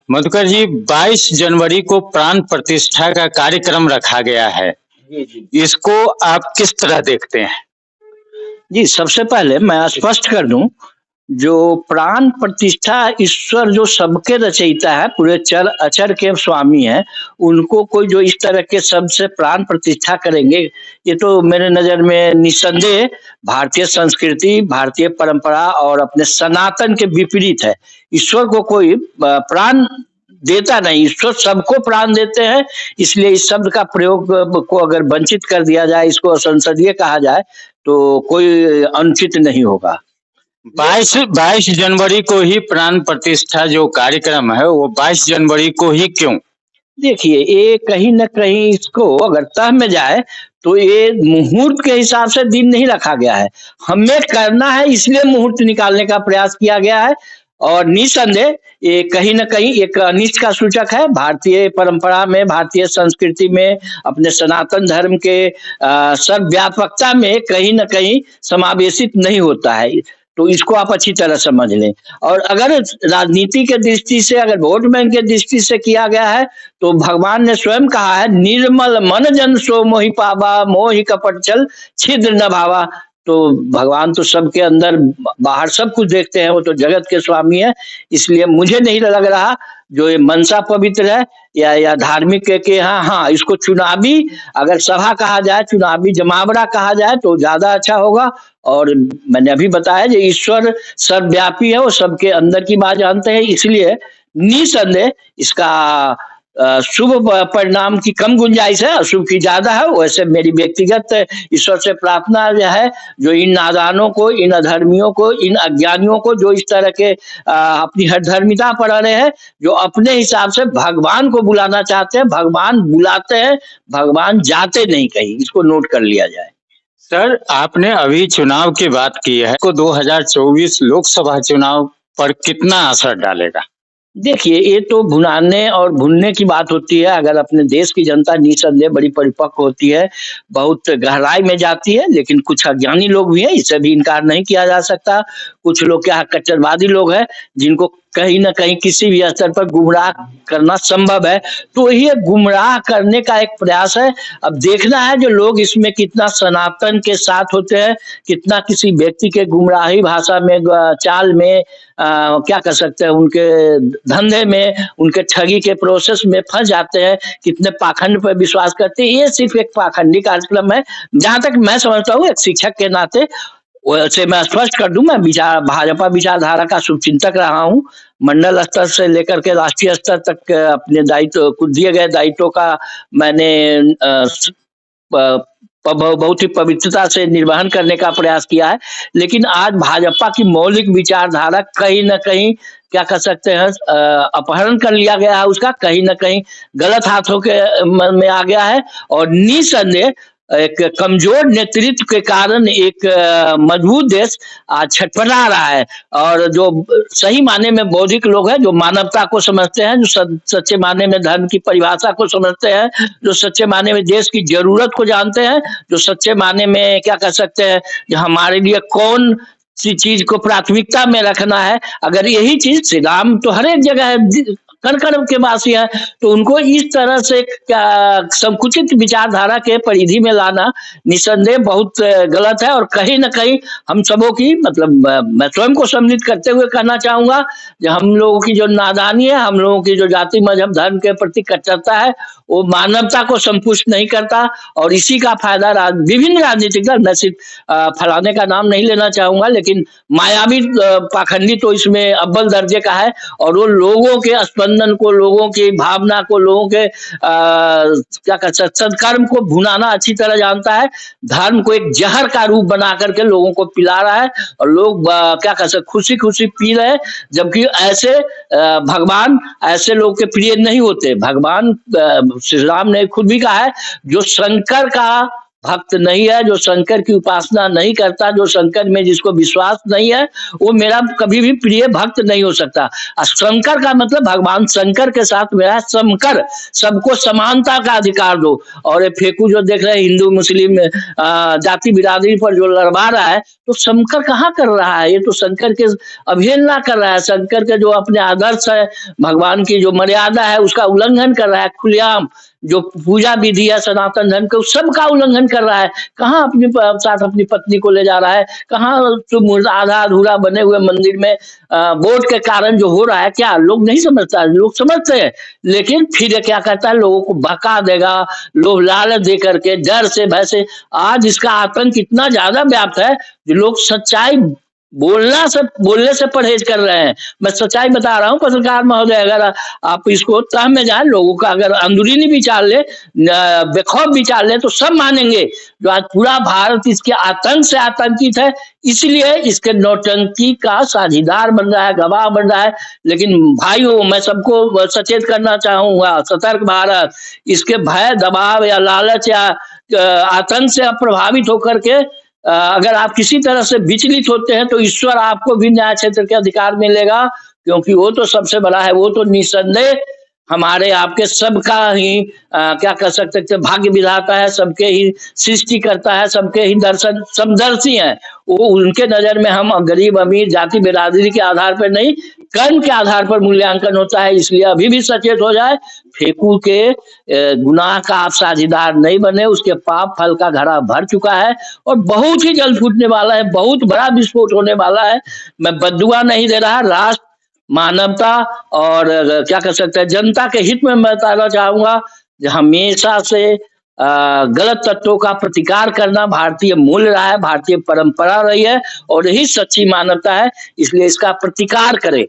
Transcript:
मधुकर जी, 22 जनवरी को प्राण प्रतिष्ठा का कार्यक्रम रखा गया है। जी जी इसको आप किस तरह देखते हैं? जी, सबसे पहले मैं स्पष्ट कर दूं, जो प्राण प्रतिष्ठा ईश्वर जो सबके रचयिता है, पूरे चर अचर के स्वामी है, उनको कोई जो इस तरह के शब्द से प्राण प्रतिष्ठा करेंगे, ये तो मेरे नजर में निस्संदेह भारतीय संस्कृति, भारतीय परंपरा और अपने सनातन के विपरीत है। ईश्वर को कोई प्राण देता नहीं, ईश्वर सबको प्राण देते हैं। इसलिए इस शब्द का प्रयोग को अगर वंचित कर दिया जाए, इसको असंसदीय कहा जाए, तो कोई अनुचित नहीं होगा। 22 जनवरी को ही प्राण प्रतिष्ठा जो कार्यक्रम है वो 22 जनवरी को ही क्यों? देखिए, ये कहीं न कहीं इसको अगर तह में जाए तो ये मुहूर्त के हिसाब से दिन नहीं रखा गया है। हमें करना है, इसलिए मुहूर्त निकालने का प्रयास किया गया है और निसंदेह ये कहीं न कहीं एक अनिष्ट का सूचक है। भारतीय परंपरा में, भारतीय संस्कृति में, अपने सनातन धर्म के सर्वव्यापकता में कहीं न कहीं समावेशित नहीं होता है। तो इसको आप अच्छी तरह समझ लें। और अगर राजनीति के दृष्टि से, अगर वोट बैंक के दृष्टि से किया गया है, तो भगवान ने स्वयं कहा है, निर्मल मन जन सो मोहि पावा, मोहि कपट छल छिद्र न भावा। तो भगवान तो सबके अंदर बाहर सब कुछ देखते हैं, वो तो जगत के स्वामी है। इसलिए मुझे नहीं लग रहा जो ये मनसा पवित्र है या धार्मिक है कि हाँ, इसको चुनावी अगर सभा कहा जाए, चुनावी जमावड़ा कहा जाए तो ज्यादा अच्छा होगा। और मैंने अभी बताया जो ईश्वर सर्वव्यापी है, वो सबके अंदर की बात जानते हैं, इसलिए निसंदेह इसका शुभ परिणाम की कम गुंजाइश है, अशुभ की ज्यादा है। वैसे मेरी व्यक्तिगत ईश्वर से प्रार्थना है, जो इन नादानों को, इन अधर्मियों को, इन अज्ञानियों को, जो इस तरह के अपनी हठधर्मिता पर रहे हैं, जो अपने हिसाब से भगवान को बुलाना चाहते हैं, भगवान बुलाते हैं, भगवान जाते नहीं कहीं, इसको नोट कर लिया जाए। सर, आपने अभी चुनाव की बात की है, को 2024 लोकसभा चुनाव पर कितना असर डालेगा? देखिए, ये तो भुनाने और भूनने की बात होती है। अगर अपने देश की जनता निसंदेह बड़ी परिपक्व होती है, बहुत गहराई में जाती है, लेकिन कुछ अज्ञानी लोग भी हैं, इससे भी इनकार नहीं किया जा सकता। कुछ लोग क्या कट्टरवादी लोग हैं, जिनको कहीं न कहीं किसी भी स्तर पर गुमराह करना संभव है। तो ये गुमराह करने का एक प्रयास है। अब देखना है जो लोग इसमें कितना सनातन के साथ होते हैं, कितना किसी व्यक्ति के गुमराही भाषा में, चाल में, क्या कर सकते हैं, उनके धंधे में, उनके ठगी के प्रोसेस में फंस जाते हैं, कितने पाखंड पर विश्वास करते हैं। ये सिर्फ एक पाखंडी कार्यक्रम है, जहां तक मैं समझता हूँ एक शिक्षक के नाते। वैसे मैं स्पष्ट कर दूं, मैं भाजपा विचारधारा का शुभचिंतक रहा हूँ। मंडल स्तर से लेकर के राष्ट्रीय स्तर तक अपने दायित्व, कुछ दिए गए दायित्वों का मैंने बहुत ही पवित्रता से निर्वहन करने का प्रयास किया है। लेकिन आज भाजपा की मौलिक विचारधारा कहीं न कहीं, क्या कर सकते हैं, अपहरण कर लिया गया है उसका, कहीं न कहीं गलत हाथों के में आ गया है। और निसंदेह एक कमजोर नेतृत्व के कारण एक मजबूत देश आज छटपटा रहा है। और जो सही माने में बौद्धिक लोग हैं, जो मानवता को समझते हैं, जो सच्चे माने में धर्म की परिभाषा को समझते हैं, जो सच्चे माने में देश की जरूरत को जानते हैं, जो सच्चे माने में, क्या कर सकते हैं, जो हमारे लिए कौन सी चीज को प्राथमिकता में रखना है, अगर यही चीज, श्री राम तो हर एक जगह है, कण कण के वासी है, तो उनको इस तरह से संकुचित विचारधारा के परिधि में लाना निसंदेह बहुत गलत है। और कहीं न कहीं हम सबों की, मतलब मैं स्वयं को सम्मिलित करते हुए कहना चाहूंगा, जो हम लोगों की जो नादानी है, हम लोगों की जो जाति मजहब धर्म के प्रति कट्टरता है, वो मानवता को संपुष्ट नहीं करता। और इसी का फायदा विभिन्न राजनीतिक दल, मैं सिर्फ फलाने का नाम नहीं लेना चाहूंगा, लेकिन मायावी पाखंडी तो इसमें अव्वल दर्जे का है। और वो लोगों के स्पंदन को, लोगों की भावना को, लोगों के क्या कहते हैं, सत्कर्म को भुनाना अच्छी तरह जानता है। धर्म को एक जहर का रूप बना करके लोगों को पिला रहा है, और लोग क्या कहते हैं, खुशी खुशी पी रहे हैं। जबकि ऐसे भगवान ऐसे लोग के प्रिय नहीं होते। भगवान श्री राम ने खुद भी कहा है, जो शंकर का भक्त नहीं है, जो शंकर की उपासना नहीं करता, जो शंकर में जिसको विश्वास नहीं है, वो मेरा कभी भी प्रिय भक्त नहीं हो सकता। शंकर का मतलब भगवान शंकर के साथ मेरा समकर, सबको समानता का अधिकार दो। और ये फेकू जो देख रहे हैं हिंदू मुस्लिम जाति बिरादरी पर जो लड़वा रहा है, तो शंकर कहाँ कर रहा है? ये तो शंकर के अवहेलना कर रहा है। शंकर के जो अपने आदर्श है, भगवान की जो मर्यादा है, उसका उल्लंघन कर रहा है खुलेआम। जो पूजा विधि है सनातन धर्म के, उस सब का उल्लंघन कर रहा है। कहाँ अपने साथ अपनी पत्नी को ले जा रहा है? कहाँ जो आधा अधूरा बने हुए मंदिर में वोट के कारण जो हो रहा है, क्या लोग नहीं समझता? लोग समझते हैं, लेकिन फिर ये क्या करता है, लोगों को भड़का देगा, लोग लालच दे करके, डर से, भय से। आज इसका आतंक इतना ज्यादा व्याप्त है, जो लोग सच्चाई बोलने से परहेज कर रहे हैं। मैं सच्चाई बता रहा हूँ पत्रकार महोदय, अगर आप इसको तह में जाए, लोगों का अगर अंदरूनी विचार ले, बेखौफ विचार ले, तो सब मानेंगे। जो आज पूरा भारत इसके आतंक से आतंकित है, इसलिए इसके नौटंकी का साझीदार बन रहा है, गवाह बन रहा है। लेकिन भाइयों, मैं सबको सचेत करना चाहूंगा, सतर्क भारत, इसके भय, दबाव या लालच या आतंक से प्रभावित होकर के अगर आप किसी तरह से विचलित होते हैं, तो ईश्वर आपको भी न्याय क्षेत्र के अधिकार मिलेगा, क्योंकि वो तो सबसे बड़ा है। वो तो निसंदेह हमारे आपके सबका ही क्या कह सकते हैं, भाग्य विधाता है, सबके ही सृष्टि करता है, सबके ही दर्शन समदर्शी है। वो उनके नजर में हम गरीब अमीर जाति बिरादरी के आधार पर नहीं, कर्म के आधार पर मूल्यांकन होता है। इसलिए अभी भी सचेत हो जाए, फेकू के गुनाह का आप साझीदार नहीं बने। उसके पाप फल का घड़ा भर चुका है और बहुत ही जल्द फूटने वाला है, बहुत बड़ा विस्फोट होने वाला है। मैं बद्दुआ नहीं दे रहा, राष्ट्र, मानवता और क्या कह सकते हैं, जनता के हित में मैं बताना चाहूंगा, हमेशा से गलत तत्वों का प्रतिकार करना भारतीय मूल्य रहा है, भारतीय परंपरा रही है, और यही सच्ची मानवता है। इसलिए इसका प्रतिकार करें।